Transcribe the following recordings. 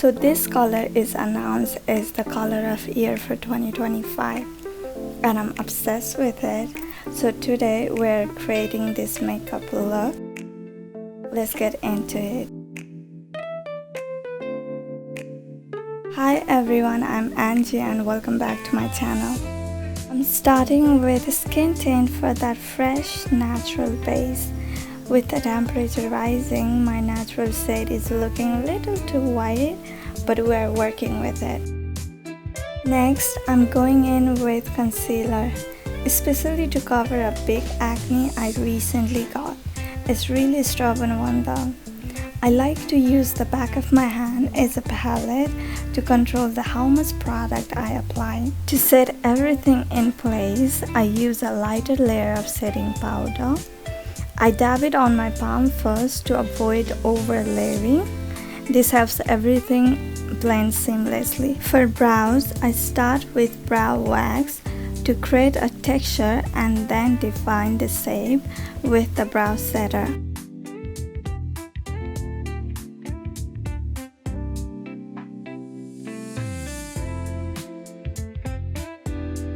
So this color is announced as the color of year for 2025 and I'm obsessed with it. So today we're creating this makeup look. Let's get into it. Hi everyone, I'm Anzeei and welcome back to my channel. I'm starting with a skin tint for that fresh natural base. With the temperature rising, my natural shade is looking a little too white, but we're working with it. Next, I'm going in with concealer, especially to cover a big acne I recently got. It's really stubborn one though. I like to use the back of my hand as a palette to control how much product I apply. To set everything in place, I use a lighter layer of setting powder. I dab it on my palm first to avoid over layering. This helps everything blend seamlessly. For brows, I start with brow wax to create a texture and then define the shape with the brow setter.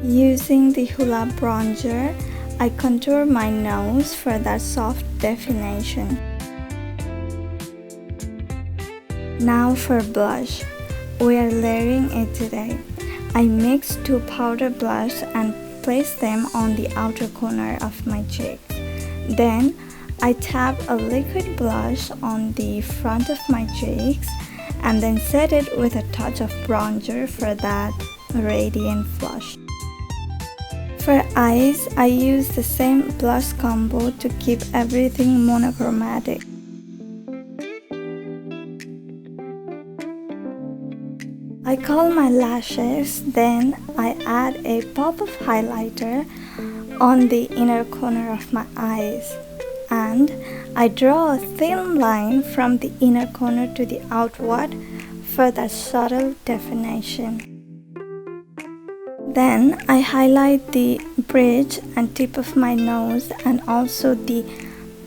Using the Hoola bronzer, I contour my nose for that soft definition. Now for blush, we are layering it today. I mix 2 powder blush and place them on the outer corner of my cheek. Then I tap a liquid blush on the front of my cheeks and then set it with a touch of bronzer for that radiant flush. For eyes, I use the same blush combo to keep everything monochromatic. I curl my lashes, then I add a pop of highlighter on the inner corner of my eyes. And I draw a thin line from the inner corner to the outward for that subtle definition. Then I highlight the bridge and tip of my nose and also the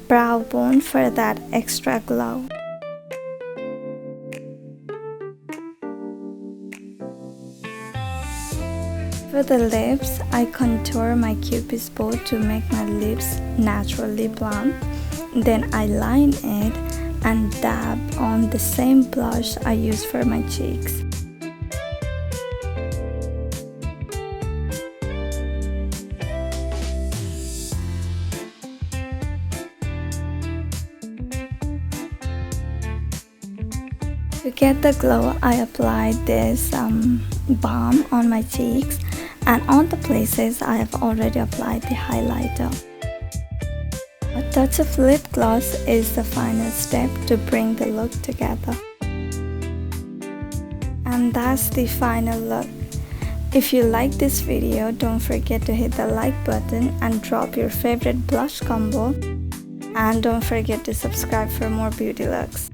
brow bone for that extra glow. For the lips, I contour my cupid's bow to make my lips naturally plump. Then I line it and dab on the same blush I use for my cheeks. To get the glow, I applied this balm on my cheeks and on the places I have already applied the highlighter. A touch of lip gloss is the final step to bring the look together. And that's the final look. If you like this video, don't forget to hit the like button and drop your favorite blush combo. And don't forget to subscribe for more beauty looks.